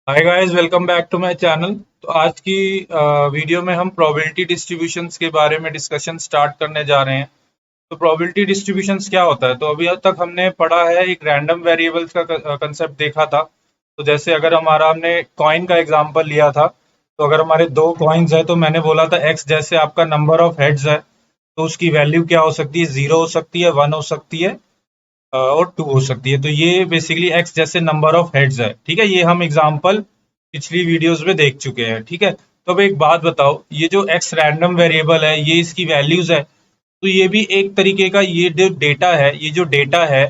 Hi guys, welcome back to my channel. तो आज की वीडियो में हम प्रोबेबिलिटी डिस्ट्रीब्यूशंस के बारे में डिस्कशन स्टार्ट करने जा रहे हैं। तो प्रोबेबिलिटी डिस्ट्रीब्यूशंस क्या होता है? तो अभी तक हमने पढ़ा है, एक रैंडम वेरिएबल्स का कंसेप्ट देखा था। तो जैसे अगर हमने कॉइन का एग्जांपल लिया था, तो अगर हमारे दो कॉइन्स है तो मैंने बोला था एक्स जैसे आपका नंबर ऑफ हेड्स है, तो उसकी वैल्यू क्या हो सकती है? जीरो हो सकती है, वन हो सकती है, और टू हो सकती है। तो ये बेसिकली एक्स जैसे नंबर ऑफ हेड्स है। ठीक है, ये हम एग्जांपल पिछली वीडियोस में देख चुके हैं। ठीक है, तो अब एक बात बताओ, ये जो एक्स रैंडम वेरिएबल है, ये इसकी वैल्यूज है, तो ये भी एक तरीके का, ये जो डेटा है, ये जो डेटा है,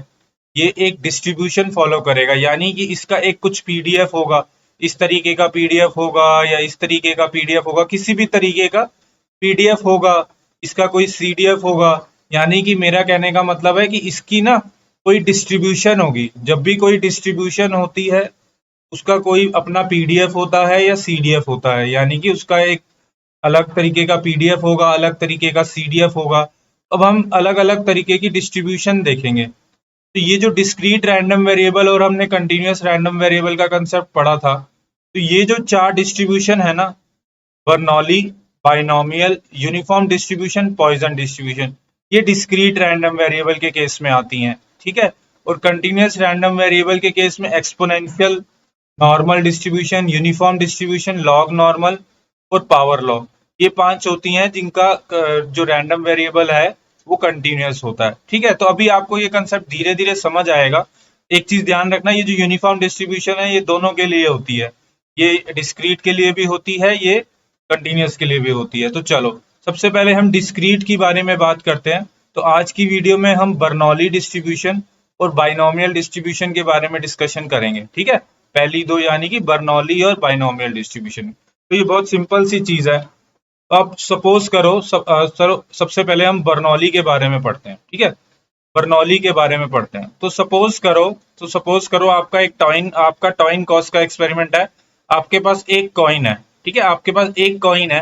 ये एक डिस्ट्रीब्यूशन फॉलो करेगा। यानी कि इसका एक कुछ पीडीएफ होगा, इस तरीके का पीडीएफ होगा, या इस तरीके का पीडीएफ होगा, किसी भी तरीके का पीडीएफ होगा, इसका कोई सीडीएफ होगा। यानी कि मेरा कहने का मतलब है कि इसकी ना कोई डिस्ट्रीब्यूशन होगी। जब भी कोई डिस्ट्रीब्यूशन होती है, उसका कोई अपना पीडीएफ होता है या सीडीएफ होता है। यानी कि उसका एक अलग तरीके का पीडीएफ होगा, अलग तरीके का सीडीएफ होगा। अब हम अलग अलग तरीके की डिस्ट्रीब्यूशन देखेंगे। तो ये जो डिस्क्रीट रैंडम वेरिएबल और हमने कंटिन्यूअस रैंडम वेरिएबल का कंसेप्ट पढ़ा था, तो ये जो चार डिस्ट्रीब्यूशन है ना, Bernoulli, binomial, uniform distribution, Poisson distribution, ये डिस्क्रीट रैंडम वेरिएबल के केस में आती हैं। ठीक है, और कंटिन्यूअस रैंडम वेरिएबल के केस में exponential, normal distribution, uniform distribution, log normal और पावर लॉ, ये पांच होती हैं जिनका जो रैंडम वेरिएबल है वो कंटिन्यूअस होता है। ठीक है, तो अभी आपको ये कंसेप्ट धीरे धीरे समझ आएगा। एक चीज ध्यान रखना, ये जो यूनिफॉर्म डिस्ट्रीब्यूशन है, ये दोनों के लिए होती है। ये डिस्क्रीट के लिए भी होती है, ये कंटिन्यूअस के लिए भी होती है। तो चलो, सबसे पहले हम डिस्क्रीट के बारे में बात करते हैं। तो आज की वीडियो में हम बर्नौली डिस्ट्रीब्यूशन और बाइनोमियल डिस्ट्रीब्यूशन के बारे में डिस्कशन करेंगे। ठीक है, पहली दो यानी कि बर्नौली और बाइनोमियल डिस्ट्रीब्यूशन। तो ये बहुत सिंपल सी चीज है। अब सपोज करो, सबसे पहले हम बर्नौली के बारे में पढ़ते हैं। ठीक है, बर्नौली के बारे में पढ़ते हैं। तो सपोज करो आपका टॉइन कॉस्ट का एक्सपेरिमेंट है। आपके पास एक कॉइन है। ठीक है, आपके पास एक कॉइन है।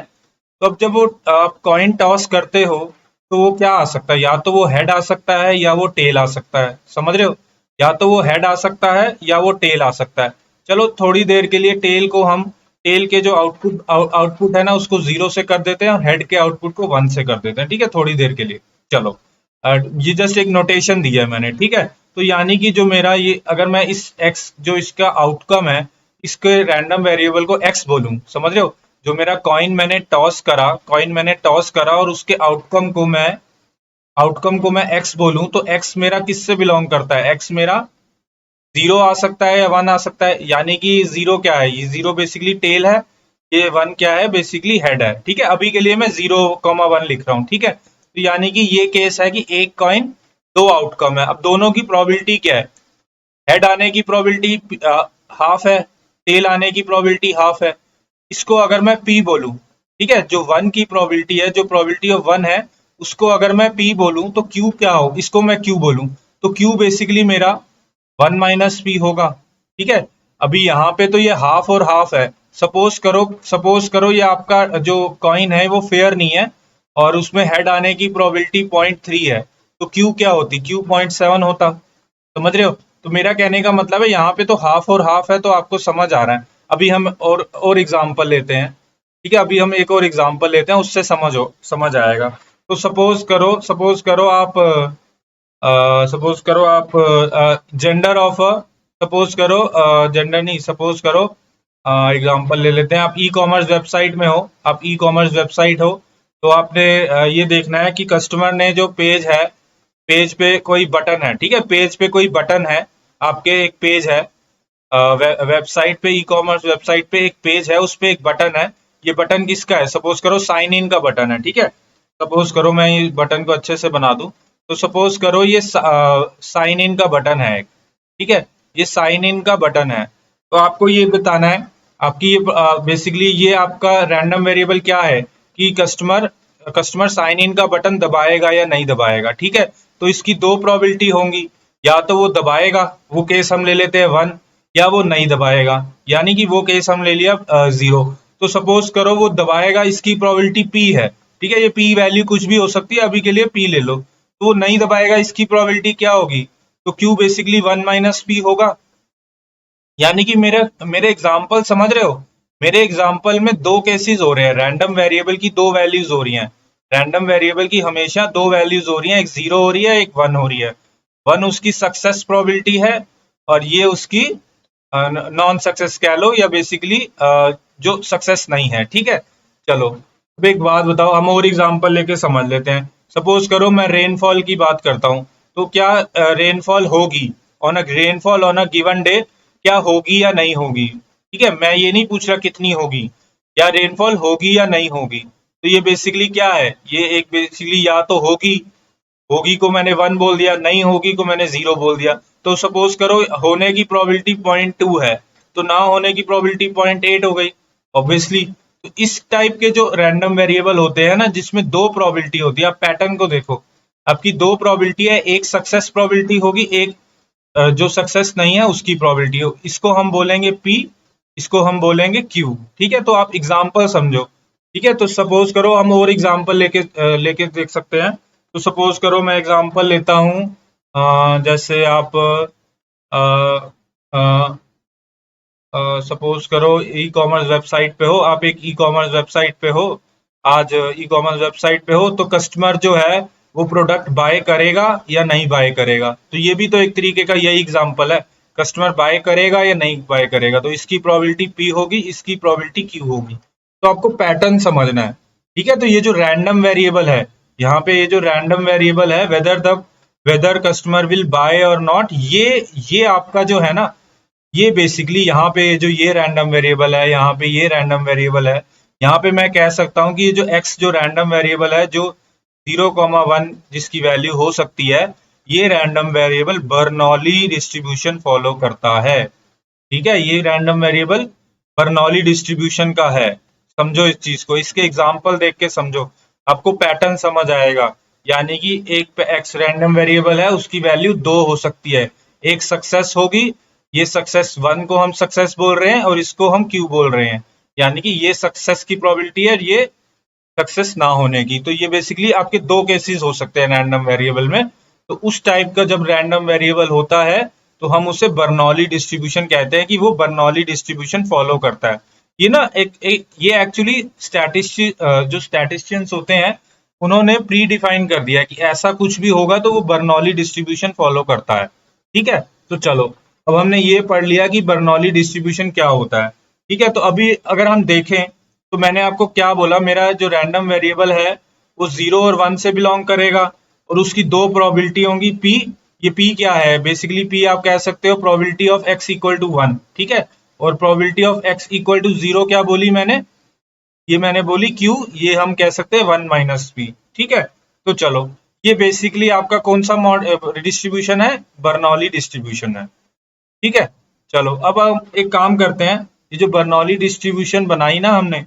तो अब जब वो आप कॉइन टॉस करते हो, तो वो क्या आ सकता है? या तो वो हेड आ सकता है या वो टेल आ सकता है। समझ रहे हो? या तो वो हेड आ सकता है या वो टेल आ सकता है। चलो थोड़ी देर के लिए टेल के जो आउटपुट है ना, उसको जीरो से कर देते हैं और हेड के आउटपुट को वन से कर देते हैं। ठीक है, थोड़ी देर के लिए। चलो, ये जस्ट एक नोटेशन दिया है मैंने। ठीक है, तो यानी कि जो मेरा ये, अगर मैं इस एक्स, जो इसका आउटकम है, इसके रैंडम वेरिएबल को एक्स बोलूं, समझ रहे हो? जो मेरा कॉइन मैंने टॉस करा और उसके आउटकम को मैं एक्स बोलूं, तो एक्स मेरा किससे बिलोंग करता है? एक्स मेरा जीरो आ सकता है या वन आ सकता है। यानी कि जीरो क्या है? ये जीरो बेसिकली टेल है, ये वन क्या है? बेसिकली हेड है। ठीक है, अभी के लिए मैं 0,1 लिख रहा हूँ। ठीक है, तो यानी कि ये केस है कि एक कॉइन दो आउटकम है। अब दोनों की प्रोबेबिलिटी क्या है? हेड आने की प्रोबेबिलिटी हाफ है, टेल आने की प्रोबेबिलिटी हाफ है। इसको अगर मैं पी बोलूं, ठीक है, जो वन की प्रोबेबिलिटी है, जो प्रोबेबिलिटी ऑफ वन है, उसको अगर मैं पी बोलूं, तो क्यू क्या हो? इसको मैं क्यू बोलूं, तो क्यू बेसिकली मेरा वन माइनस पी होगा। ठीक है, अभी यहाँ पे तो ये हाफ और हाफ है। सपोज करो ये आपका जो कॉइन है वो फेयर नहीं है, और उसमें हेड आने की प्रोबेबिलिटी 0.3 है, तो क्यू क्या होती? क्यू 0.7 होता। समझ रहे हो? तो मेरा कहने का मतलब है, यहाँ पे तो हाफ और हाफ है, तो आपको समझ आ रहा है। अभी हम और एग्जांपल लेते हैं। ठीक है, अभी हम एक और एग्जांपल लेते हैं, उससे समझ आएगा। तो सपोज करो आप जेंडर ऑफ सपोज करो जेंडर नहीं, सपोज करो एग्जांपल ले लेते हैं। आप ई कॉमर्स वेबसाइट में हो, आप ई कॉमर्स वेबसाइट हो। तो आपने ये देखना है कि कस्टमर ने जो पेज है, पेज पे कोई बटन है। ठीक है, पेज पे कोई बटन है, आपके एक पेज है, वेबसाइट पे, ई कॉमर्स वेबसाइट पे एक पेज है, उस पे एक बटन है। ये बटन किसका है? सपोज करो साइन इन का बटन है। ठीक है, सपोज करो मैं ये बटन को अच्छे से बना दूं। तो सपोज करो ये साइन इन का बटन है एक। ठीक है, ये साइन इन का बटन है। तो आपको ये बताना है, आपकी ये बेसिकली ये आपका रैंडम वेरिएबल क्या है, कि कस्टमर साइन इन का बटन दबाएगा या नहीं दबाएगा। ठीक है, तो इसकी दो प्रोबेबिलिटी होंगी। या तो वो दबाएगा, वो केस हम ले लेते हैं वन, या वो नहीं दबाएगा, यानी कि वो केस हम ले लिया जीरो। तो सपोज करो वो दबाएगा, इसकी प्रोबेबिलिटी पी है। ठीक है, ये पी वैल्यू कुछ भी हो सकती है, अभी के लिए पी ले लो। तो वो नहीं दबाएगा, इसकी प्रोबेबिलिटी क्या होगी? तो Q basically one minus P होगा। यानी कि मेरे मेरे एग्जाम्पल समझ रहे हो, मेरे एग्जाम्पल में दो केसेस हो रहे हैं, रैंडम वेरिएबल की दो वैल्यूज हो रही हैं। रैंडम वेरिएबल की हमेशा दो वैल्यूज हो रही हैं, एक 0 हो रही है, एक 1 हो रही है। 1 उसकी सक्सेस प्रोबेबिलिटी है और ये उसकी नॉन सक्सेस कह लो, या बेसिकली जो सक्सेस नहीं है। ठीक है, चलो अब एक बात बताओ, हम और एग्जांपल लेके समझ लेते हैं। सपोज करो मैं रेनफॉल की बात करता हूँ, तो क्या रेनफॉल होगी on a rainfall on a given day, क्या होगी या नहीं होगी? ठीक है, मैं ये नहीं पूछ रहा कितनी होगी, या रेनफॉल होगी या नहीं होगी। तो ये बेसिकली क्या है, ये एक बेसिकली या तो होगी, होगी को मैंने 1 बोल दिया, नहीं होगी को मैंने 0 बोल दिया। तो सपोज करो होने की प्रोबेबिलिटी 0.2 है, तो ना होने की प्रोबेबिलिटी 0.8 हो गई ऑब्वियसली। तो इस टाइप के जो रैंडम वेरिएबल होते हैं ना, जिसमें दो प्रोबेबिलिटी होती है, आप पैटर्न को देखो, आपकी दो प्रोबेबिलिटी है, एक सक्सेस प्रोबेबिलिटी होगी, एक जो सक्सेस नहीं है उसकी प्रोबेबिलिटी हो। इसको हम बोलेंगे P, इसको हम बोलेंगे Q। ठीक है, तो आप एग्जाम्पल समझो। ठीक है, तो सपोज करो हम और एग्जाम्पल लेके देख सकते हैं। तो सपोज करो मैं एग्जांपल लेता हूँ, जैसे आप सपोज करो ई कॉमर्स वेबसाइट पे हो, आप एक ई कॉमर्स वेबसाइट पे हो, आज ई कॉमर्स वेबसाइट पे हो, तो कस्टमर जो है वो प्रोडक्ट बाय करेगा या नहीं बाय करेगा। तो ये भी तो एक तरीके का यही एग्जांपल है, कस्टमर बाय करेगा या नहीं बाय करेगा, तो इसकी प्रोबेबिलिटी पी होगी, इसकी प्रोबेबिलिटी क्यू होगी। तो आपको पैटर्न समझना है। ठीक है, तो ये जो रैंडम वेरिएबल है, यहाँ पे ये जो रैंडम वेरिएबल है, वेदर कस्टमर विल बाय और नॉट, ये आपका जो है ना, ये बेसिकली यहाँ पे जो ये रैंडम वेरिएबल है, यहाँ पे ये रैंडम वेरिएबल है, यहाँ पे मैं कह सकता हूँ कि ये जो x जो रैंडम वेरिएबल है, जो 0,1 जिसकी वैल्यू हो सकती है, ये random variable Bernoulli distribution follow करता है। ठीक है, ये रैंडम वेरिएबल बर्नौली डिस्ट्रीब्यूशन का है। समझो इस चीज को, इसके एग्जाम्पल देख के समझो, आपको पैटर्न समझ आएगा। यानी कि एक पे एक्स रैंडम वेरिएबल है, उसकी वैल्यू दो हो सकती है, एक सक्सेस होगी, ये सक्सेस 1 को हम सक्सेस बोल रहे हैं और इसको हम क्यू बोल रहे हैं। यानी कि ये सक्सेस की प्रोबेबिलिटी है, ये सक्सेस ना होने की। तो ये बेसिकली आपके दो केसेस हो सकते हैं रैंडम वेरिएबल में। तो उस टाइप का जब रैंडम वेरिएबल होता है, तो हम उसे बर्नौली डिस्ट्रीब्यूशन कहते हैं, कि वो बर्नौली डिस्ट्रीब्यूशन फॉलो करता है। ये ना ये एक्चुअली जो स्टैटिस्टिशियंस होते हैं, उन्होंने प्री डिफाइन कर दिया है कि ऐसा कुछ भी होगा तो वो बर्नौली डिस्ट्रीब्यूशन फॉलो करता है। ठीक है, तो चलो अब हमने ये पढ़ लिया कि बर्नौली डिस्ट्रीब्यूशन क्या होता है। ठीक है, तो अभी अगर हम देखें, तो मैंने आपको क्या बोला, मेरा जो रैंडम वेरिएबल है वो 0 और 1 से बिलोंग करेगा, और उसकी दो प्रोबेबिलिटी होंगी P। ये P क्या है, बेसिकली P आप कह सकते हो probability of x equal to 1। ठीक है, और probability of x equal to 0 क्या बोली मैंने, ये मैंने बोली Q, ये हम कह सकते हैं 1 माइनस P। ठीक है, तो चलो ये बेसिकली आपका कौन सा डिस्ट्रीब्यूशन है, बर्नौली डिस्ट्रीब्यूशन है। ठीक है, चलो अब हम एक काम करते हैं, ये जो बर्नौली डिस्ट्रीब्यूशन बनाई ना हमने,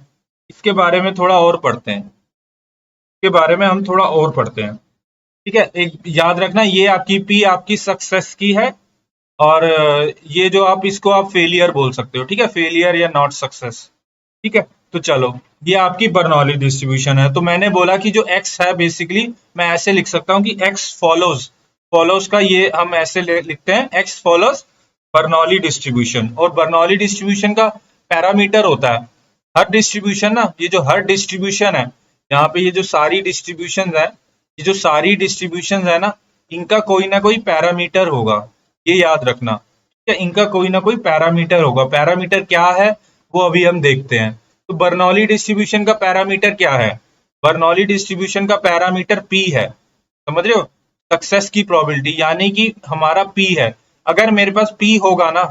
इसके बारे में थोड़ा और पढ़ते हैं, इसके बारे में हम थोड़ा और पढ़ते हैं। ठीक है, एक याद रखना, ये आपकी पी आपकी सक्सेस की है, और ये जो आप इसको आप फेलियर बोल सकते हो। ठीक है, फेलियर या नॉट सक्सेस। ठीक है, तो चलो ये आपकी बर्नौली डिस्ट्रीब्यूशन है। तो मैंने बोला कि जो x है, बेसिकली मैं ऐसे लिख सकता हूँ कि x फॉलोज, फॉलोज का ये हम ऐसे लिखते हैं, x फॉलोज बर्नौली डिस्ट्रीब्यूशन। और बर्नौली डिस्ट्रीब्यूशन का पैरामीटर होता है हर डिस्ट्रीब्यूशन ना, ये जो हर डिस्ट्रीब्यूशन है, यहाँ पे ये जो सारी डिस्ट्रीब्यूशन है, ये जो सारी डिस्ट्रीब्यूशन है ना, इनका कोई ना कोई पैरामीटर होगा, ये याद रखना। ठीक है, इनका कोई ना कोई पैरामीटर होगा। पैरामीटर क्या है वो अभी हम देखते हैं। तो बर्नौली डिस्ट्रीब्यूशन का पैरामीटर क्या है, बर्नौली डिस्ट्रीब्यूशन का पैरामीटर P है। समझ रहे हो, सक्सेस की प्रोबेबिलिटी, यानी कि हमारा P है। अगर मेरे पास P होगा ना,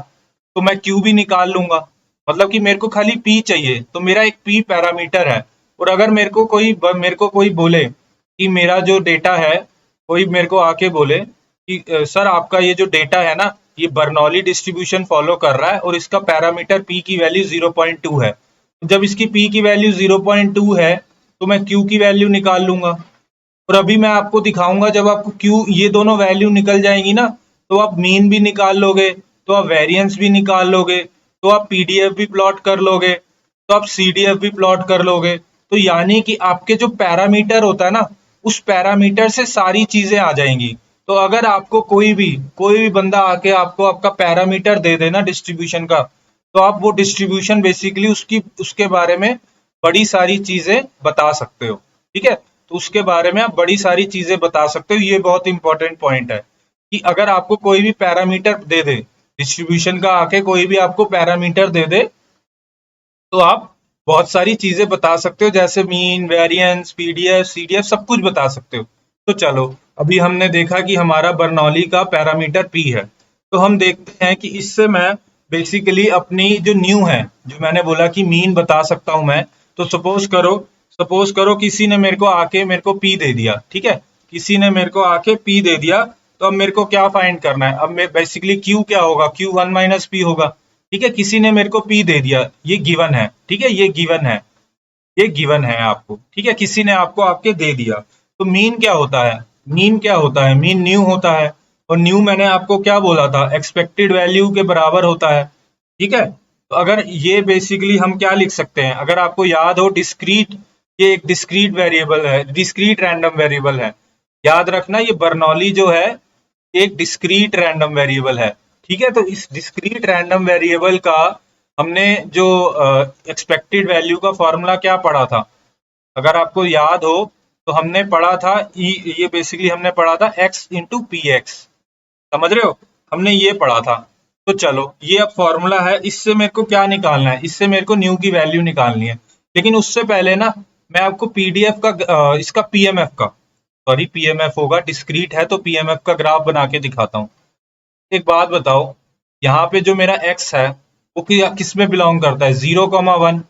तो मैं Q भी निकाल लूंगा। मतलब कि मेरे को खाली P चाहिए, तो मेरा एक P पैरामीटर है। और अगर मेरे को कोई बोले कि मेरा जो डेटा है, कोई मेरे को आके बोले कि सर आपका ये जो डेटा है ना, ये बर्नौली डिस्ट्रीब्यूशन फॉलो कर रहा है और इसका पैरामीटर P की वैल्यू 0.2 है। जब इसकी P की वैल्यू 0.2 है, तो मैं Q की वैल्यू निकाल लूंगा। और अभी मैं आपको दिखाऊंगा, जब आपको क्यू ये दोनों वैल्यू निकल जाएंगी ना, तो आप मीन भी निकाल लोगे, तो आप वेरिएंस भी निकाल लोगे, तो आप पीडीएफ भी प्लॉट कर लोगे, तो आप सीडीएफ भी प्लॉट कर लोगे। तो यानी कि आपके जो पैरामीटर होता है ना, उस पैरामीटर से सारी चीजें आ जाएंगी। तो अगर आपको कोई भी बंदा आके आपको आपका पैरामीटर दे देना डिस्ट्रीब्यूशन का, तो आप वो डिस्ट्रीब्यूशन बेसिकली उसके बारे में बड़ी सारी चीजें बता सकते हो। ठीक है, तो उसके बारे में आप बड़ी सारी चीजें बता सकते हो। ये बहुत इंपॉर्टेंट पॉइंट है कि अगर आपको कोई भी पैरामीटर दे दे, डिस्ट्रीब्यूशन का आके कोई भी आपको पैरामीटर दे दे, तो आप बहुत सारी चीजें बता सकते हो, जैसे मीन, वेरिएंस, पीडीएफ, सीडीएफ, सब कुछ बता सकते हो। तो चलो, अभी हमने देखा कि हमारा बर्नौली का पैरामीटर पी है, तो हम देखते हैं कि इससे मैं बेसिकली अपनी जो न्यू है, जो मैंने बोला कि मीन बता सकता हूं मैं, तो सपोज करो किसी ने मेरे को आके मेरे को पी दे दिया। ठीक है, किसी ने मेरे को आके पी दे दिया, तो अब मेरे को क्या फाइंड करना है? अब मैं बेसिकली क्यू क्या होगा? क्यू वन माइनस पी होगा। ठीक है, किसी ने मेरे को पी दे दिया, ये गिवन है। ठीक है, ये गिवन है, ये गिवन है आपको। ठीक है, किसी ने आपको आपके दे दिया। तो मीन क्या होता है? मीन क्या होता है? मीन न्यू होता है। और न्यू मैंने आपको क्या बोला था? एक्सपेक्टेड वैल्यू के बराबर होता है। ठीक है, तो अगर ये बेसिकली हम क्या लिख सकते हैं, अगर आपको याद हो, डिस्क्रीट, ये एक डिस्क्रीट वेरिएबल है, डिस्क्रीट रैंडम वेरिएबल है। याद रखना, ये बर्नौली जो है एक डिस्क्रीट रैंडम वेरिएबल है। ठीक है, तो इस डिस्क्रीट रैंडम वेरिएबल का हमने जो एक्सपेक्टेड वैल्यू का फॉर्मूला क्या पढ़ा था, अगर आपको याद हो, तो हमने पढ़ा था ये बेसिकली हमने पढ़ा था x इंटू पी एक्स। समझ रहे हो? हमने ये पढ़ा था। तो चलो, ये अब फॉर्मूला है, इससे मेरे को क्या निकालना है? इससे मेरे को न्यू की वैल्यू निकालनी है। लेकिन उससे पहले ना, मैं आपको पीडीएफ का इसका पीएमएफ का, सॉरी पीएमएफ होगा, डिस्क्रीट है तो पीएमएफ का ग्राफ बना के दिखाता हूँ। एक बात बताओ, यहाँ पे जो मेरा x है वो किस में बिलोंग करता है? 0,1।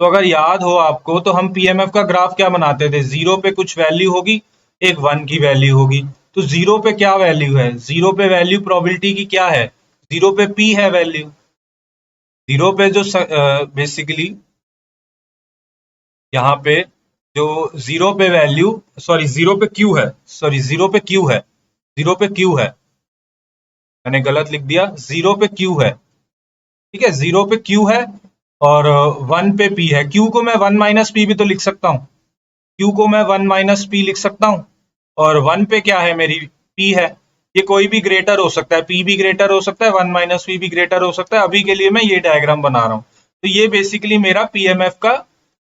तो अगर याद हो आपको, तो हम पीएमएफ का ग्राफ क्या बनाते थे? 0 पे कुछ वैल्यू होगी, एक 1 की वैल्यू होगी। तो 0 पे क्या वैल्यू है? 0 पे वैल्यू प्रोबेबिलिटी की क्या है? 0 पे p है वैल्यू। 0 पे जो बेसिकली यहाँ पे जो 0 पे वैल्यू, सॉरी 0 पे q है, सॉरी 0 पे q है, 0 पे q है, मैंने गलत लिख दिया, 0 पे q है। ठीक है, 0 पे q है और 1 पे p है। q को मैं 1 माइनस पी भी तो लिख सकता हूँ, q को मैं 1 माइनस पी लिख सकता हूँ। और 1 पे क्या है? मेरी p है। ये कोई भी ग्रेटर हो सकता है, p भी ग्रेटर हो सकता है, 1 माइनस पी भी ग्रेटर हो सकता है। अभी के लिए मैं ये डायग्राम बना रहा हूँ। तो ये बेसिकली मेरा पीएमएफ का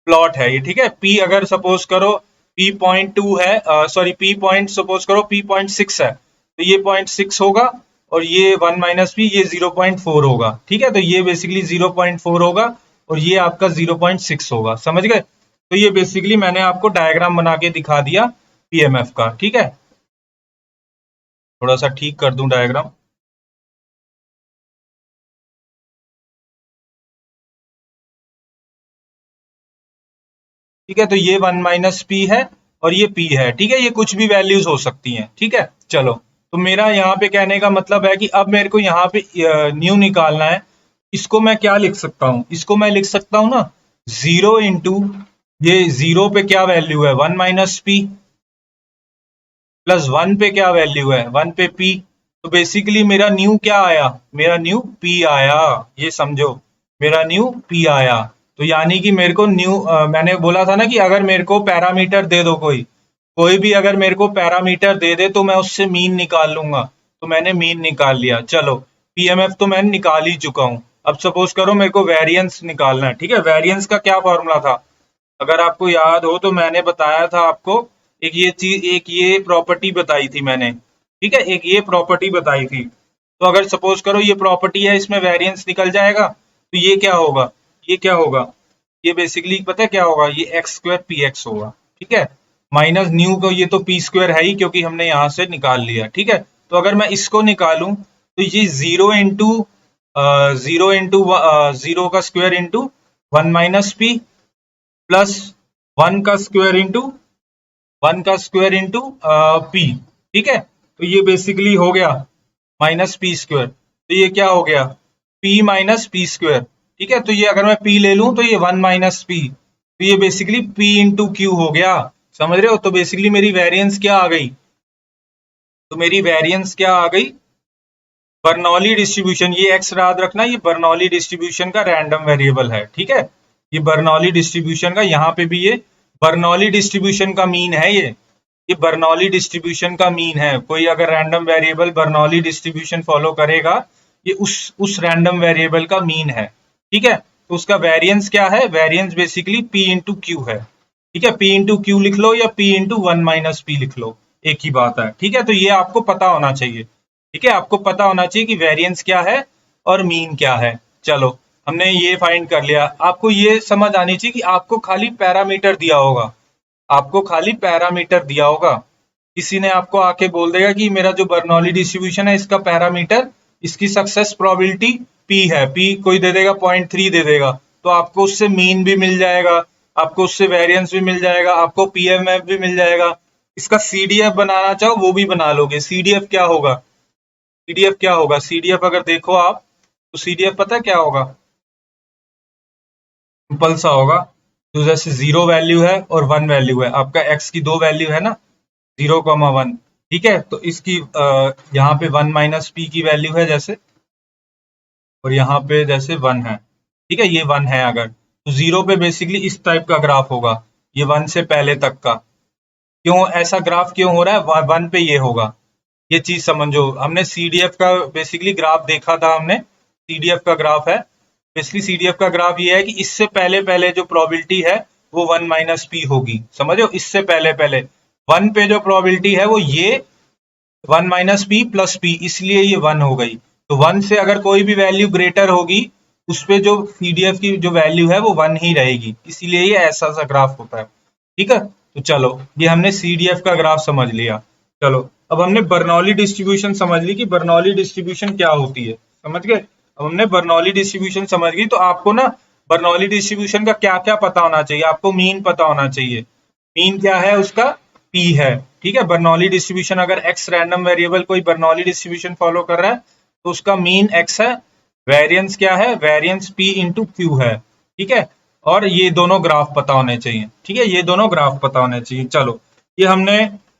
प्लॉट है ये। ठीक है, p अगर सपोज करो p.2 है, सॉरी p पॉइंट, सपोज करो p.6 है, तो ये 0.6 होगा, और ये 1 माइनस पी, ये 0.4 होगा। ठीक है, तो ये बेसिकली 0.4 होगा, और ये आपका 0.6 होगा। समझ गए? तो ये बेसिकली मैंने आपको डायग्राम बना के दिखा दिया पीएमएफ का। ठीक है, थोड़ा सा ठीक कर दूं डायग्राम। ठीक है, तो ये 1 माइनस पी है और ये p है। ठीक है, ये कुछ भी वैल्यूज हो सकती हैं। ठीक है, चलो, तो मेरा यहाँ पे कहने का मतलब है कि अब मेरे को यहाँ पे न्यू निकालना है। इसको मैं क्या लिख सकता हूँ? इसको मैं लिख सकता हूँ ना, 0 इंटू, ये 0 पे क्या वैल्यू है? 1 माइनस पी, प्लस 1 पे क्या वैल्यू है? 1 पे p। तो बेसिकली मेरा न्यू क्या आया? मेरा न्यू p आया। ये समझो, मेरा न्यू p आया। तो यानी कि मेरे को न्यू, मैंने बोला था ना कि अगर मेरे को पैरामीटर दे दो, कोई कोई भी अगर मेरे को पैरामीटर दे दे, तो मैं उससे मीन निकाल लूंगा। तो मैंने मीन निकाल लिया। चलो, पीएमएफ तो मैंने निकाल ही चुका हूं। अब सपोज करो मेरे को वेरिएंस निकालना है। ठीक है, वेरिएंस का क्या फॉर्मूला था? अगर आपको याद हो, तो मैंने बताया था आपको, एक ये चीज, एक ये प्रॉपर्टी बताई थी मैंने। ठीक है, एक ये प्रॉपर्टी बताई थी। तो अगर सपोज करो ये प्रॉपर्टी है, इसमें वेरिएंस निकल जाएगा, तो ये क्या होगा? ये क्या होगा? ये बेसिकली पता है क्या होगा? ये एक्स स्क्वायर पी एक्स होगा। ठीक है, माइनस न्यू को, ये तो पी स्क्वायर है ही, क्योंकि हमने यहां से निकाल लिया। ठीक है, तो अगर मैं इसको निकालूं, तो ये 0 इंटू 0 का square into 1 minus P, plus 1 का स्क्वायर इंटू 1 का स्क्वायर इंटू पी। ठीक है, तो ये बेसिकली हो गया माइनस पी स्क्वायर। तो ये क्या हो गया? P minus P square. ठीक है, तो ये अगर मैं पी ले लूं, तो ये 1 माइनस पी, तो ये बेसिकली पी इंटू क्यू हो गया। समझ रहे हो? तो बेसिकली मेरी वेरिएंस क्या आ गई? तो मेरी वेरिएंस क्या आ गई? Bernoulli distribution. ये एक्स याद रखना, ये बर्नौली डिस्ट्रीब्यूशन का रैंडम वेरिएबल है। ठीक है, ये बर्नौली डिस्ट्रीब्यूशन का, यहाँ पे भी ये बर्नौली डिस्ट्रीब्यूशन का मीन है ये। ये बर्नौली डिस्ट्रीब्यूशन का मीन है। कोई अगर random variable Bernoulli distribution follow करेगा, ये उस रैंडम वेरिएबल का मीन है। ठीक है, तो उसका वेरिएंस क्या है? Variance basically p into Q है। ठीक है, p इंटू क्यू लिख लो या p into one minus P लिख लो, एक ही बात है। ठीक है, तो ये आपको पता होना चाहिए। ठीक है, आपको पता होना चाहिए कि वेरिएंस क्या है और मीन क्या है। चलो, हमने ये फाइंड कर लिया। आपको ये समझ आनी चाहिए कि आपको खाली पैरामीटर दिया होगा, आपको खाली पैरामीटर दिया होगा। किसी ने आपको आके बोल देगा कि मेरा जो बर्नौली डिस्ट्रीब्यूशन है इसका पैरामीटर, इसकी सक्सेस प्रोबेबिलिटी p है, p कोई दे देगा 0.3 दे देगा, तो आपको उससे मीन भी मिल जाएगा, आपको उससे वेरिएंस भी मिल जाएगा, आपको पीएमएफ भी मिल जाएगा। इसका सीडीएफ बनाना चाहो वो भी बना लोगे। सीडीएफ क्या होगा? सीडीएफ क्या होगा? सीडीएफ अगर देखो आप, तो सीडीएफ पता है क्या होगा? सिंपल सा होगा। तो जैसे 0 वैल्यू है और 1 वैल्यू है, आपका x की दो वैल्यू है ना, 0,1। ठीक है, तो इसकी यहाँ पे 1 माइनस पी की वैल्यू है जैसे, और यहाँ पे जैसे 1 है। ठीक है, ये 1 है अगर, तो 0 पे बेसिकली इस टाइप का ग्राफ होगा, ये 1 से पहले तक का। क्यों ऐसा ग्राफ क्यों हो रहा है? 1 पे ये होगा। ये चीज समझो, हमने सीडीएफ का बेसिकली ग्राफ देखा था, हमने सीडीएफ का ग्राफ है। बेसिकली सीडीएफ का ग्राफ ये है कि इससे पहले पहले जो प्रोबेबिलिटी है वो 1 माइनस पी होगी। समझो, इससे पहले पहले 1 पे जो प्रोबेबिलिटी है वो ये 1 माइनस पी प्लस पी, इसलिए ये 1 हो गई। तो 1 से अगर कोई भी वैल्यू ग्रेटर होगी, उस पे जो सीडीएफ की जो वैल्यू है वो 1 ही रहेगी, इसीलिए ये ऐसा सा ग्राफ होता है। ठीक है, तो चलो, ये हमने सीडीएफ का ग्राफ समझ लिया। चलो, अब हमने बर्नौली डिस्ट्रीब्यूशन समझ ली कि बर्नौली डिस्ट्रीब्यूशन क्या होती है, समझ गए। अब हमने बर्नौली डिस्ट्रीब्यूशन समझ गई, तो आपको ना बर्नौली डिस्ट्रीब्यूशन का क्या क्या पता होना चाहिए। आपको मीन पता होना चाहिए। मीन क्या है उसका? p है। ठीक है, बर्नौली डिस्ट्रीब्यूशन अगर x रैंडम वेरिएबल कोई बर्नौली डिस्ट्रीब्यूशन फॉलो कर रहा है तो उसका मीन x है। वेरिएंस क्या है? वेरिएंस p इंटू क्यू है। ठीक है, और ये दोनों ग्राफ पता होने चाहिए। ठीक है, ये दोनों ग्राफ पता होने चाहिए। चलो, ये हमने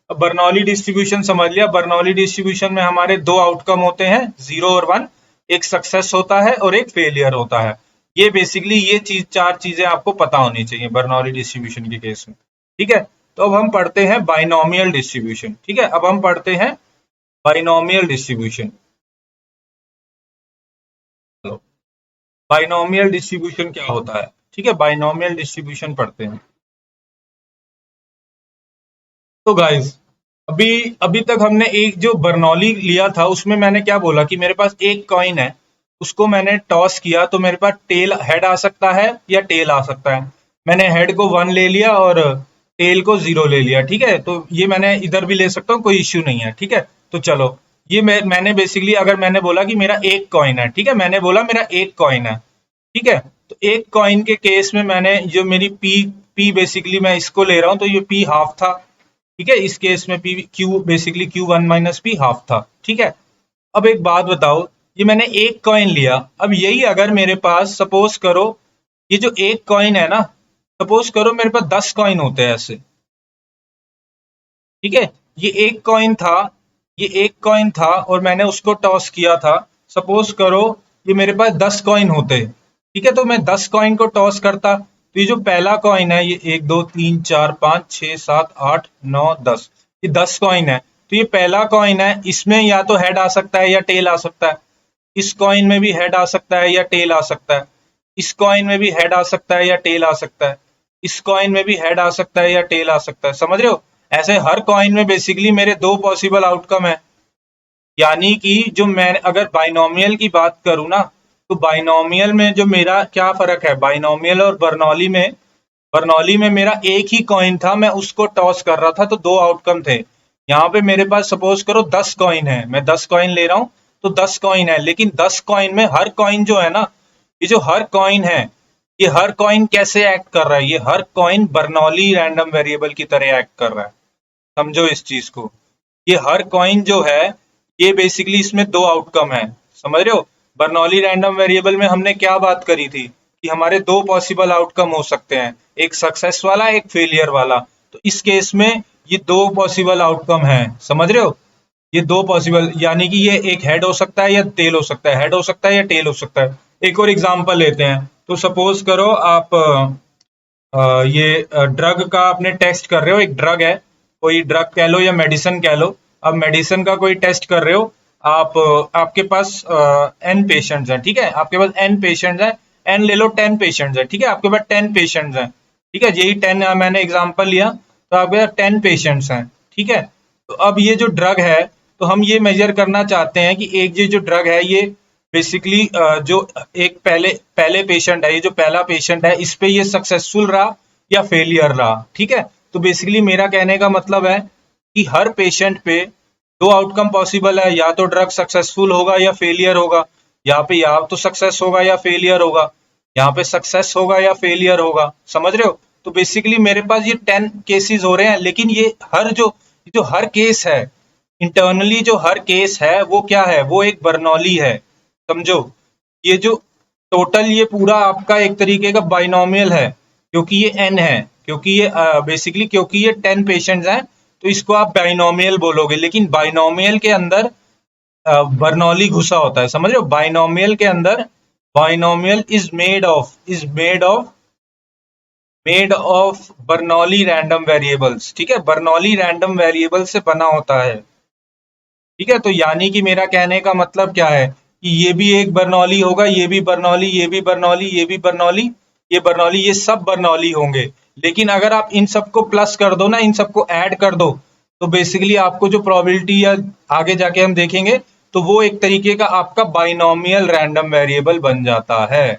बर्नौली डिस्ट्रीब्यूशन समझ लिया। बर्नौली डिस्ट्रीब्यूशन में हमारे दो आउटकम होते हैं, 0 और 1। एक सक्सेस होता है और एक फेलियर होता है। ये बेसिकली ये चीज, चार चीजें आपको पता होनी चाहिए बर्नौली डिस्ट्रीब्यूशन के केस में। ठीक है, तो अब हम पढ़ते हैं बाइनोमियल डिस्ट्रीब्यूशन। ठीक है, अब हम पढ़ते हैं बाइनोमियल डिस्ट्रीब्यूशन। चलो, बाइनोमियल डिस्ट्रीब्यूशन क्या होता है? ठीक है, बाइनोमियल डिस्ट्रीब्यूशन पढ़ते हैं। तो गाइस, अभी अभी तक हमने एक जो बर्नौली लिया था उसमें मैंने क्या बोला कि मेरे पास एक कॉइन है, उसको मैंने टॉस किया तो मेरे पास टेल हेड आ सकता है या टेल आ सकता है। मैंने हेड को 1 ले लिया और टेल को 0 ले लिया। ठीक है, तो ये मैंने इधर भी ले सकता हूँ, कोई इश्यू नहीं है। ठीक है, तो चलो, ये मैंने बेसिकली अगर मैंने बोला कि मेरा एक कॉइन है, ठीक है, मैंने बोला मेरा एक कॉइन है। ठीक है, तो एक कॉइन के केस में मैंने जो मेरी पी बेसिकली मैं इसको ले रहा हूं, तो ये पी हाफ था। ठीक है, इस केस में P Q basically Q 1 minus P half था। ठीक है, अब एक बात बताओ, ये मैंने एक कॉइन लिया, अब यही अगर मेरे पास सपोज करो, ये जो एक कॉइन है ना, सपोज करो मेरे पास 10 कॉइन होते हैं ऐसे। ठीक है, ये एक कॉइन था, ये एक कॉइन था और मैंने उसको टॉस किया था। सपोज करो ये मेरे पास 10 कॉइन होते। ठीक है, तो मैं 10 कॉइन को टॉस करता, तो ये जो पहला कॉइन है, ये 1 2 3 4 5 6 7 8 9 10, ये 10 कॉइन है। तो ये पहला कॉइन है, इसमें या तो हेड आ सकता है या टेल आ सकता है। इस कॉइन में भी हेड आ सकता है या टेल आ सकता है। इस कॉइन में भी हेड आ सकता है या टेल आ सकता है। इस कॉइन में भी हेड आ सकता है या टेल आ सकता है। समझ रहे हो? ऐसे हर कॉइन में बेसिकली मेरे दो पॉसिबल आउटकम है। यानी कि जो मैं अगर बाइनोमियल की बात करूं ना, तो बाइनोमियल में जो मेरा क्या फर्क है बाइनोमियल और बर्नौली में, बर्नौली में मेरा एक ही कॉइन था, मैं उसको टॉस कर रहा था तो दो आउटकम थे। यहाँ पे मेरे पास सपोज करो 10 कॉइन है, मैं 10 कॉइन ले रहा हूँ, तो 10 कॉइन है, लेकिन 10 कॉइन में हर कॉइन जो है ना, ये जो हर कॉइन है, ये हर कॉइन कैसे एक्ट कर रहा है? ये हर कॉइन बर्नौली रैंडम वेरिएबल की तरह एक्ट कर रहा है। समझो इस चीज को, ये हर कॉइन जो है, ये बेसिकली इसमें दो आउटकम है। समझ रहे हो? बर्नौली रैंडम वेरिएबल में हमने क्या बात करी थी कि हमारे दो पॉसिबल आउटकम हो सकते हैं, एक सक्सेस वाला एक फेलियर वाला। तो इस केस में ये दो पॉसिबल आउटकम है। समझ रहे हो? ये दो पॉसिबल, यानी कि ये एक हेड हो सकता है या टेल हो सकता है, हेड हो सकता है या टेल हो सकता है। एक और एग्जांपल लेते हैं, तो सपोज करो आप ये ड्रग का आपने टेस्ट कर रहे हो, एक ड्रग है कोई ड्रग कह लो या मेडिसिन कह लो। अब मेडिसिन का कोई टेस्ट कर रहे हो आप, आपके पास n पेशेंट्स हैं, ठीक है, आपके पास n पेशेंट्स हैं, n ले लो 10 पेशेंट्स हैं, ठीक है, आपके पास 10 पेशेंट्स हैं, ठीक है, यही 10 मैंने एग्जांपल लिया, तो आपके पास 10 पेशेंट्स हैं, ठीक है। तो अब ये जो ड्रग है, तो हम ये मेजर करना चाहते हैं कि एक ये जो ड्रग है ये बेसिकली जो एक पहले पहले पेशेंट है, ये जो पहला पेशेंट है, इस पे ये सक्सेसफुल रहा या फेलियर रहा, ठीक है। तो बेसिकली मेरा कहने का मतलब है कि हर पेशेंट पे दो आउटकम पॉसिबल है, या तो ड्रग सक्सेसफुल होगा या फेलियर होगा। यहाँ पे या तो सक्सेस होगा या फेलियर होगा, यहाँ पे सक्सेस होगा या फेलियर होगा, समझ रहे हो। तो बेसिकली मेरे पास ये 10 केसेस हो रहे हैं, लेकिन ये हर जो हर केस है, इंटरनली जो हर केस है वो क्या है, वो एक बर्नौली है, समझो। ये जो टोटल ये पूरा आपका एक तरीके का बाइनोमियल है, क्योंकि ये n है, क्योंकि ये बेसिकली क्योंकि ये 10 पेशेंट्स हैं, तो इसको आप बाइनोमियल बोलोगे। लेकिन बाइनोमियल के अंदर बर्नौली घुसा होता है, समझ रहे हो। बाइनोमियल के अंदर binomial is made of Bernoulli random variables, ठीक है, बर्नौली रैंडम वेरिएबल से बना होता है, ठीक है। तो यानी कि मेरा कहने का मतलब क्या है कि ये भी एक बर्नौली होगा, ये भी बर्नौली, ये भी बर्नौली, ये भी बर्नौली, ये बर्नौली, ये सब बर्नौली होंगे। लेकिन अगर आप इन सबको प्लस कर दो ना, इन सबको ऐड कर दो, तो बेसिकली आपको जो प्रोबेबिलिटी या आगे जाके हम देखेंगे, तो वो एक तरीके का आपका बाइनोमियल रैंडम वेरिएबल बन जाता है,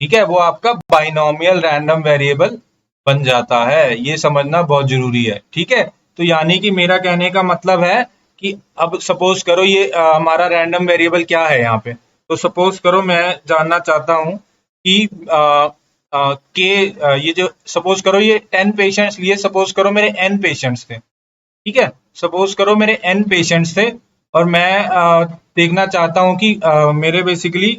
ठीक है, वो आपका बाइनोमियल रैंडम वेरिएबल बन जाता है। ये समझना बहुत जरूरी है, ठीक है। तो यानी कि मेरा कहने का मतलब है कि अब सपोज करो ये हमारा रैंडम वेरिएबल क्या है यहाँ पे। तो सपोज करो मैं जानना चाहता हूँ कि ये जो सपोज करो ये 10 पेशेंट्स लिए, सपोज करो मेरे n पेशेंट्स थे, ठीक है, सपोज करो मेरे n पेशेंट्स थे, और मैं देखना चाहता हूँ कि मेरे बेसिकली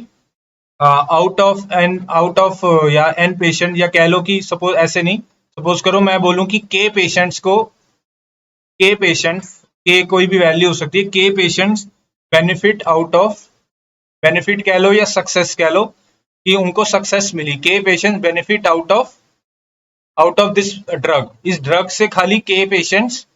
आउट ऑफ या एन पेशेंट, या कह लो कि सपोज ऐसे नहीं, सपोज करो मैं बोलूं कि के पेशेंट्स के कोई भी वैल्यू हो सकती है, के patients benefit out of, benefit कह लो या सक्सेस कह लो, कि उनको सक्सेस मिली, के patients benefit out of this drug, इस ड्रग से खाली के पेशेंट्स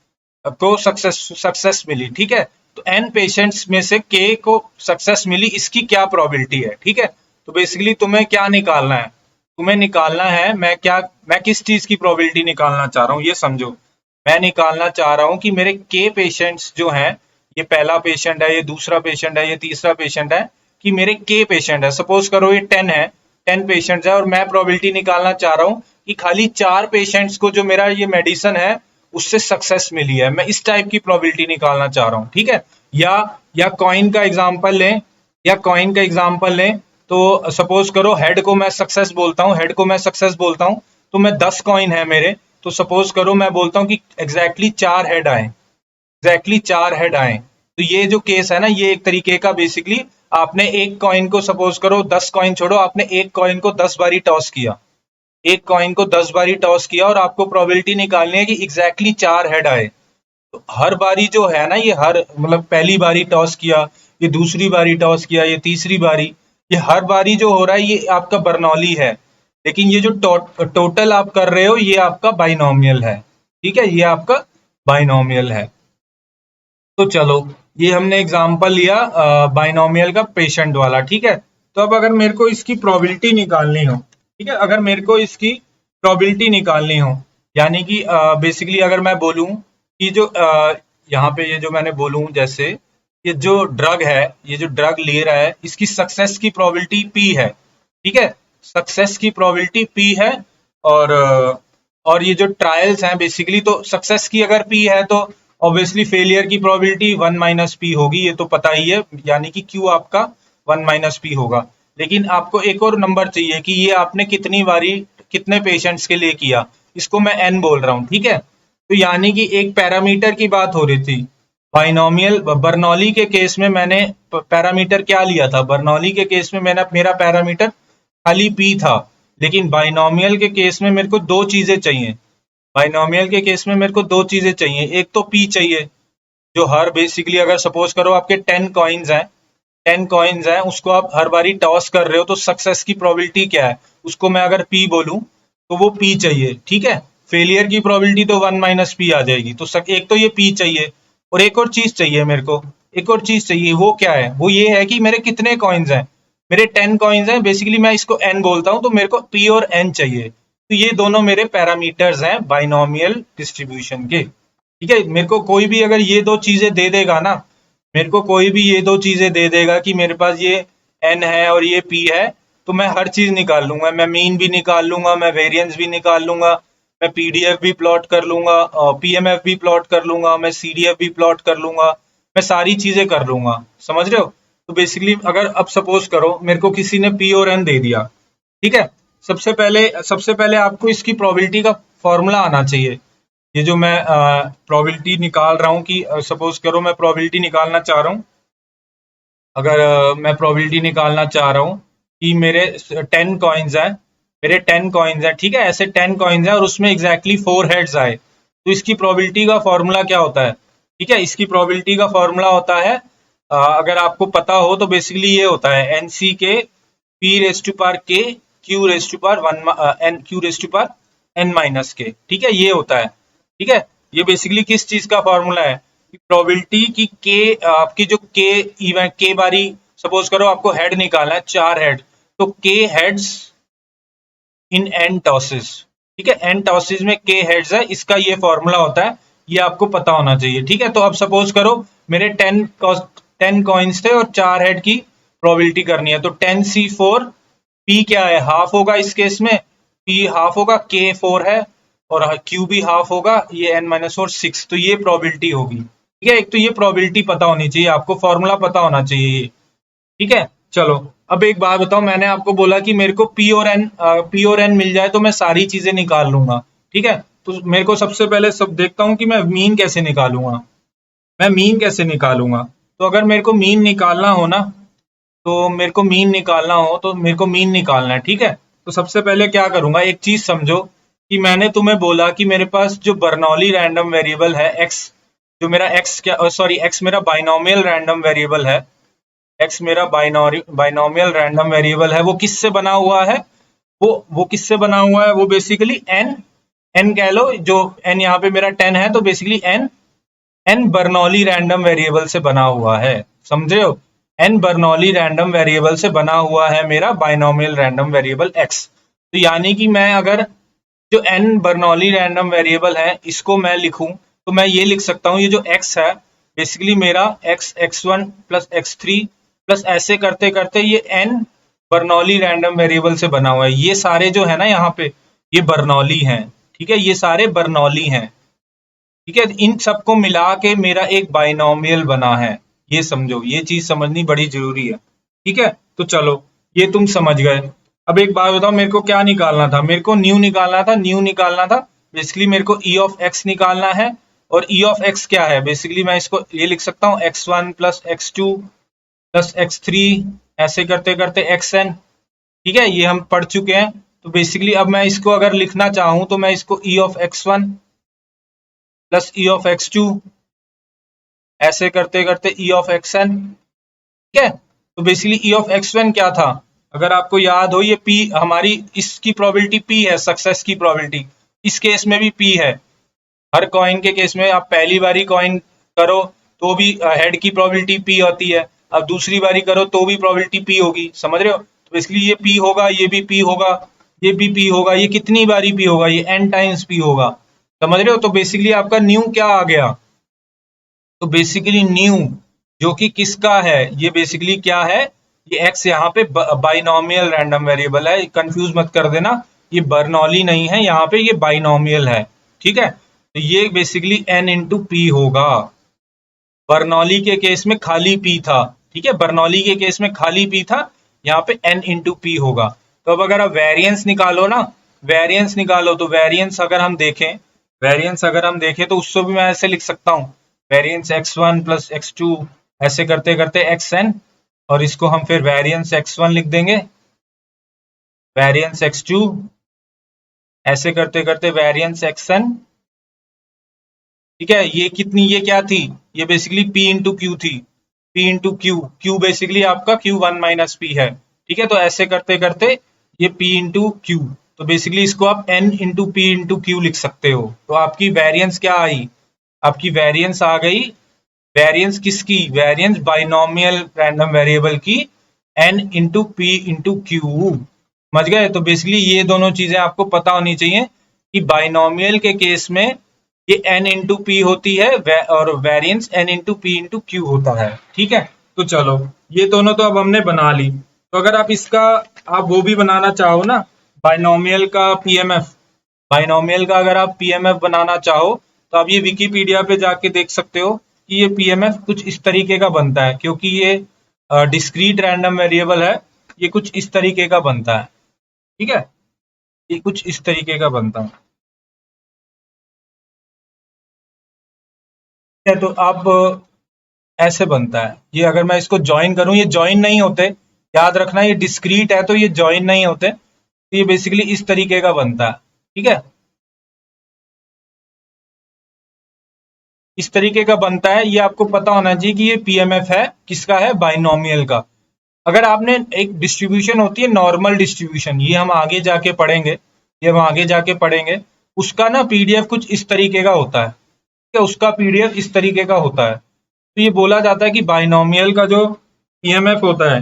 को सक्सेस मिली, ठीक है। तो एन पेशेंट्स में से के को सक्सेस मिली, इसकी क्या प्रोबेबिलिटी है, ठीक है। तो बेसिकली तुम्हें क्या निकालना है, तुम्हें निकालना है, मैं किस चीज की प्रोबेबिलिटी निकालना चाह रहा हूँ, ये समझो। मैं निकालना चाह रहा हूँ कि मेरे के पेशेंट्स जो हैं, ये पहला पेशेंट है, ये दूसरा पेशेंट है, ये तीसरा पेशेंट है, कि मेरे के पेशेंट है, सपोज करो ये 10 है, 10 पेशेंट्स है, और मैं प्रोबेबिलिटी निकालना चाह रहा हूँ कि खाली 4 पेशेंट्स को जो मेरा ये मेडिसिन है उससे सक्सेस मिली है। मैं इस टाइप की प्रोबेबिलिटी निकालना चाह रहा हूँ, ठीक है। या कॉइन का एग्जांपल लें, तो सपोज करो हेड को मैं सक्सेस बोलता हूँ, तो मैं 10 कॉइन है मेरे, तो सपोज करो मैं बोलता हूँ कि एग्जैक्टली 4 हेड आए, तो ये जो केस है ना, ये एक तरीके का बेसिकली आपने एक कॉइन को, सपोज करो 10 कॉइन छोड़ो, आपने एक कॉइन को 10 बारी टॉस किया, और आपको प्रोबेबिलिटी निकालनी है कि एग्जैक्टली 4 हेड आए। तो हर बारी जो है ना, ये हर मतलब पहली बारी टॉस किया, ये दूसरी बारी टॉस किया, ये तीसरी बारी, ये हर बारी जो हो रहा है ये आपका बर्नौली है। लेकिन ये जो टोटल आप कर रहे हो ये आपका बाइनोमियल है, ठीक है, ये आपका बाइनोमियल है। तो चलो ये हमने एग्जांपल लिया बाइनोमियल का पेशेंट वाला, ठीक है। तो अब अगर मेरे को इसकी प्रोबेबिलिटी निकालनी हो, ठीक है, अगर मेरे को इसकी प्रोबेबिलिटी निकालनी हो, यानी कि बेसिकली अगर मैं बोलूं कि जो यहाँ पे ये जो मैंने बोलूं, जैसे ये जो ड्रग है, ये जो ड्रग ले रहा है, इसकी सक्सेस की प्रोबेबिलिटी P है, ठीक है, सक्सेस की प्रोबेबिलिटी P है। और और ये जो ट्रायल्स हैं बेसिकली, तो सक्सेस की अगर P है तो ऑब्वियसली फेलियर की प्रोबेबिलिटी 1 माइनस पी होगी, ये तो पता ही है, यानी कि Q आपका 1 माइनस पी होगा। लेकिन आपको एक और नंबर चाहिए कि ये आपने कितनी बारी कितने पेशेंट्स के लिए किया, इसको मैं n बोल रहा हूँ, ठीक है। तो यानी कि एक पैरामीटर की बात हो रही थी, बाइनोमियल बर्नौली के केस में मैंने पैरामीटर क्या लिया था, बर्नौली के केस में मैंने मेरा पैरामीटर खाली P था। लेकिन बाइनोमियल के केस में मेरे को दो चीजें चाहिए, एक तो P चाहिए, जो हर बेसिकली अगर सपोज करो आपके 10 कॉइन्स हैं, उसको आप हर बारी टॉस कर रहे हो, तो सक्सेस की प्रोबेबिलिटी क्या है, उसको मैं अगर P बोलूं तो वो P चाहिए, ठीक है। फेलियर की प्रोबेबिलिटी तो 1 माइनस पी आ जाएगी। तो एक तो ये पी चाहिए और एक और चीज चाहिए मेरे को, एक और चीज चाहिए। वो क्या है? वो ये है कि मेरे कितने कॉइन्स हैं। मेरे 10 कॉइन्स हैं, बेसिकली मैं इसको n बोलता हूं, तो मेरे को p और n चाहिए। तो ये दोनों मेरे पैरामीटर्स हैं बाइनोमियल डिस्ट्रीब्यूशन के। ठीक है, मेरे को कोई भी अगर ये दो चीजें दे देगा ना, मेरे को कोई भी ये दो चीजें दे देगा कि मेरे पास ये n है और ये p है, तो मैं हर चीज निकाल लूंगा। मैं मीन भी निकाल लूंगा, मैं वेरिएंस भी निकाल लूंगा, मैं पीडीएफ भी प्लॉट कर लूंगा, पीएमएफ भी प्लॉट कर लूंगा, मैं सीडीएफ भी प्लॉट कर लूंगा, मैं सारी चीजें कर लूंगा। समझ रहे हो? तो बेसिकली अगर अब सपोज करो मेरे को किसी ने पी और एन दे दिया, ठीक है, सबसे पहले आपको इसकी प्रोबेबिलिटी का फॉर्मूला आना चाहिए। ये जो मैं प्रोबेबिलिटी निकाल रहा हूँ कि सपोज करो मैं प्रोबेबिलिटी निकालना चाह रहा हूँ, अगर मैं प्रोबेबिलिटी निकालना चाह रहा हूँ कि मेरे 10 कॉइन्स हैं, मेरे 10 कॉइन्स हैं, ठीक है, ऐसे 10 कॉइन्स हैं और उसमें एग्जैक्टली 4 हेड्स आए, तो इसकी प्रोबेबिलिटी का फॉर्मूला क्या होता है? ठीक है, इसकी प्रोबेबिलिटी का फॉर्मूला होता है, अगर आपको पता हो तो बेसिकली ये होता है N C K P raise to power K Q raise to power 1 N Q raise to power N minus K. ठीक है, ये होता है। ठीक है, ये बेसिकली किस चीज का फॉर्मूला है? प्रोबेबिलिटी की के, आपकी जो के इवेंट के बारी, सपोज करो आपको हेड निकालना है, 4 हेड, तो के हेड्स इन एन टॉसेस। ठीक है, एन टॉसेस में के हेड्स है, इसका ये फॉर्मूला होता है, ये आपको पता होना चाहिए। ठीक है, तो अब सपोज करो मेरे 10 कॉइन्स थे और 4 हेड की प्रोबेबिलिटी करनी है, तो 10c4 पी क्या है? हाफ होगा इस केस में, पी हाफ होगा, के 4 है और क्यू भी हाफ होगा, ये n माइनस 4 6, तो ये प्रोबेबिलिटी होगी। ठीक है, एक तो ये प्रोबेबिलिटी पता होनी चाहिए आपको, फॉर्मूला पता होना चाहिए ये। ठीक है, चलो अब एक बात बताओ, मैंने आपको बोला कि मेरे को पी और एन मिल जाए तो मैं सारी चीजें निकाल लूंगा। ठीक है, तो मेरे को सबसे पहले सब देखता हूं कि मैं मीन कैसे निकालूंगा। मैं मीन कैसे निकालूंगा? तो अगर मेरे को मीन निकालना हो ना, तो मेरे को मीन निकालना हो तो मेरे को मीन निकालना है। ठीक है, तो सबसे पहले क्या करूंगा, एक चीज समझो कि मैंने तुम्हें बोला कि मेरे पास जो बर्नौली रैंडम वेरिएबल है x, जो मेरा x क्या, सॉरी x मेरा बाइनोमियल रैंडम वेरिएबल है, x मेरा बाइनोमियल रैंडम वेरिएबल है, वो किससे बना हुआ है? वो किससे बना हुआ है? वो बेसिकली n कह लो, जो n यहाँ पे मेरा 10 है, तो basically n Bernoulli random variable से बना हुआ है। समझे हो? n बर्नौली रैंडम वेरिएबल से बना हुआ है मेरा बाइनोमियल रैंडम वेरिएबल x। तो यानी कि मैं अगर जो n बर्नौली रैंडम वेरिएबल है इसको मैं लिखूं, तो मैं ये लिख सकता हूं, ये जो x है बेसिकली मेरा x1 प्लस x3 प्लस ऐसे करते करते ये n बर्नौली रैंडम वेरिएबल से बना हुआ है। ये सारे जो है ना यहाँ पे, ये बर्नौली हैं। ठीक है, ये सारे बर्नौली हैं। ठीक है, इन सबको मिला के मेरा एक बाइनोमियल बना है। ये समझो, ये चीज समझनी बड़ी जरूरी है। ठीक है, तो चलो ये तुम समझ गए। अब एक बात बताओ, मेरे को क्या निकालना था? मेरे को न्यू निकालना था, न्यू निकालना था। बेसिकली मेरे को ई ऑफ एक्स निकालना है, और ई ऑफ एक्स क्या है? बेसिकली मैं इसको ये लिख सकता हूँ x1 plus x2 plus x3, ऐसे करते करते xn। ठीक है, ये हम पढ़ चुके हैं। तो बेसिकली अब मैं इसको अगर लिखना चाहूं तो मैं इसको ई of x1 plus E of x2 ऐसे करते करते ई ऑफ xn। ठीक है, तो बेसिकली ई ऑफ x1 क्या था? अगर आपको याद हो, ये p हमारी इसकी प्रोबेबिलिटी p है, सक्सेस की प्रोबेबिलिटी। इस केस में भी p है। हर कॉइन के केस में आप पहली बारी कॉइन करो तो भी हेड की प्रोबेबिलिटी p होती है, अब दूसरी बारी करो तो भी प्रोबेबिलिटी p होगी। समझ रहे हो? तो बेसिकली ये p होगा, ये भी p होगा, ये भी p होगा, ये कितनी बारी p होगा? ये n टाइम्स p होगा। समझ रहे हो? तो बेसिकली आपका न्यू क्या आ गया? तो बेसिकली न्यू जो कि किसका है, ये बेसिकली क्या है? ये x यहाँ पे बाइनोमियल रैंडम वेरिएबल है, कंफ्यूज मत कर देना, ये बर्नौली नहीं है, यहाँ पे ये बाइनोमियल है। ठीक है, तो ये बेसिकली n इंटू पी होगा। बर्नौली के केस में खाली p था। ठीक है, बर्नौली के केस में खाली p था, यहाँ पे n इंटू पी होगा। तो अब अगर आप वेरिएंस निकालो ना, वेरिएंस निकालो, तो वेरिएंस अगर हम देखें तो उसको भी मैं ऐसे लिख सकता हूँ, वेरिएंस x1 प्लस x2 ऐसे करते करते xn, और इसको हम फिर वेरिएंस x1 लिख देंगे, वेरिएंस x2 ऐसे करते करते वेरिएंस xn। ठीक है, ये कितनी, ये क्या थी? ये बेसिकली p इंटू क्यू थी, p into Q, Q basically आपका q1 माइनस p है। ठीक है, तो ऐसे करते करते ये p इंटू क्यू, तो बेसिकली इसको आप n into P into Q लिख सकते हो। तो आपकी वेरिएंस क्या आई? आपकी वेरिएंस आ गई, वेरिएंस किसकी? वेरिएंस बाइनोमियल रैंडम वेरिएबल की n into P into Q. समझ गए? तो बेसिकली ये दोनों चीजें आपको पता होनी चाहिए कि बाइनोमियल के केस में ये n इंटू पी होती है और variance n into P into Q होता है। ठीक है, तो चलो ये दोनों तो अब हमने बना ली। तो अगर आप इसका आप वो भी बनाना चाहो ना, बाइनोमियल का पीएमएफ, बाइनोमियल का अगर आप पीएमएफ बनाना चाहो तो आप ये विकिपीडिया पे जाके देख सकते हो कि ये पीएमएफ कुछ इस तरीके का बनता है, क्योंकि ये डिस्क्रीट रैंडम वेरिएबल है, ये कुछ इस तरीके का बनता है। ठीक है, ये कुछ इस तरीके का बनता है। ठीक है, तो आप ऐसे बनता है ये। अगर मैं इसको ज्वाइन करूं, ये ज्वाइन नहीं होते, याद रखना ये डिस्क्रीट है तो ये ज्वाइन नहीं होते। तो ये बेसिकली इस तरीके का बनता है। ठीक है, इस तरीके का बनता है। ये आपको पता होना चाहिए कि ये पीएमएफ है किसका है? बाइनोमियल का। अगर आपने एक डिस्ट्रीब्यूशन होती है नॉर्मल डिस्ट्रीब्यूशन, ये हम आगे जाके पढ़ेंगे, ये हम आगे जाके पढ़ेंगे। उसका ना पीडीएफ कुछ इस तरीके का होता है। ठीक है, उसका पीडीएफ इस तरीके का होता है। तो ये बोला जाता है कि बाइनोमियल का जो पीएमएफ होता है,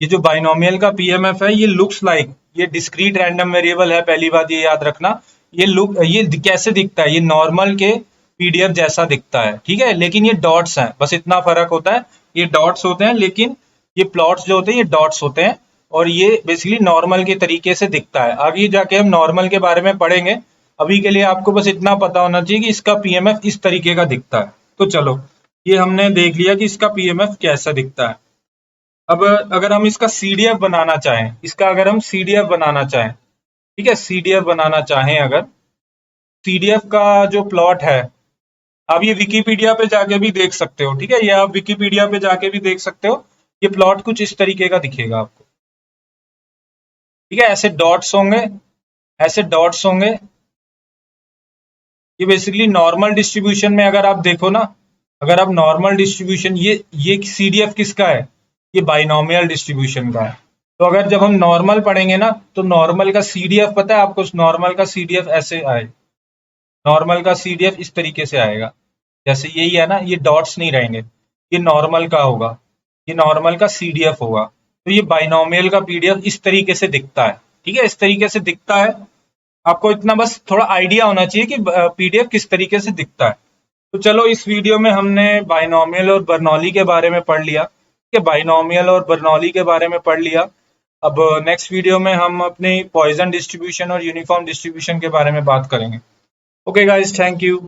ये जो बाइनोमियल का पीएमएफ है, ये लुक्स लाइक, ये डिस्क्रीट रैंडम वेरिएबल है, पहली बात ये याद रखना। ये कैसे दिखता है? ये नॉर्मल के पीडीएफ जैसा दिखता है। ठीक है, लेकिन ये डॉट्स हैं, बस इतना फर्क होता है। ये डॉट्स होते हैं, लेकिन ये प्लॉट्स जो होते हैं ये डॉट्स होते हैं, और ये बेसिकली नॉर्मल के तरीके से दिखता है। आगे जाके हम नॉर्मल के बारे में पढ़ेंगे। अभी के लिए आपको बस इतना पता होना चाहिए कि इसका पीएमएफ इस तरीके का दिखता है। तो चलो, ये हमने देख लिया कि इसका पीएमएफ कैसा दिखता है। अब अगर हम इसका सीडीएफ बनाना चाहें, इसका अगर हम सीडीएफ बनाना चाहें, ठीक है, सीडीएफ बनाना चाहें अगर, सीडीएफ का जो प्लॉट है, आप ये विकिपीडिया पे जाके भी देख सकते हो। ठीक है, ये आप विकिपीडिया पे जाके भी देख सकते हो। ये प्लॉट कुछ इस तरीके का दिखेगा आपको। ठीक है, ऐसे डॉट्स होंगे, ऐसे डॉट्स होंगे। ये बेसिकली नॉर्मल डिस्ट्रीब्यूशन में अगर आप देखो ना, अगर आप नॉर्मल डिस्ट्रीब्यूशन, ये सीडीएफ किसका है? ये बाइनोमियल डिस्ट्रीब्यूशन का है। तो अगर जब हम नॉर्मल पढ़ेंगे ना, तो नॉर्मल का सीडीएफ पता है आपको? नॉर्मल का सीडीएफ ऐसे आए, नॉर्मल का सीडीएफ इस तरीके से आएगा, जैसे यही है ना, ये डॉट्स नहीं रहेंगे, ये नॉर्मल का होगा, ये नॉर्मल का सीडीएफ होगा। तो ये बाइनोमियल का पीडीएफ इस तरीके से दिखता है। ठीक है, इस तरीके से दिखता है। आपको इतना बस थोड़ा आइडिया होना चाहिए कि पीडीएफ किस तरीके से दिखता है। तो चलो, इस वीडियो में हमने बाइनोमियल और बर्नौली के बारे में पढ़ लिया। ठीक है, बाइनोमियल और बर्नौली के बारे में पढ़ लिया। अब नेक्स्ट वीडियो में हम अपने पॉइजन डिस्ट्रीब्यूशन और यूनिफॉर्म डिस्ट्रीब्यूशन के बारे में बात करेंगे। Okay guys, thank you.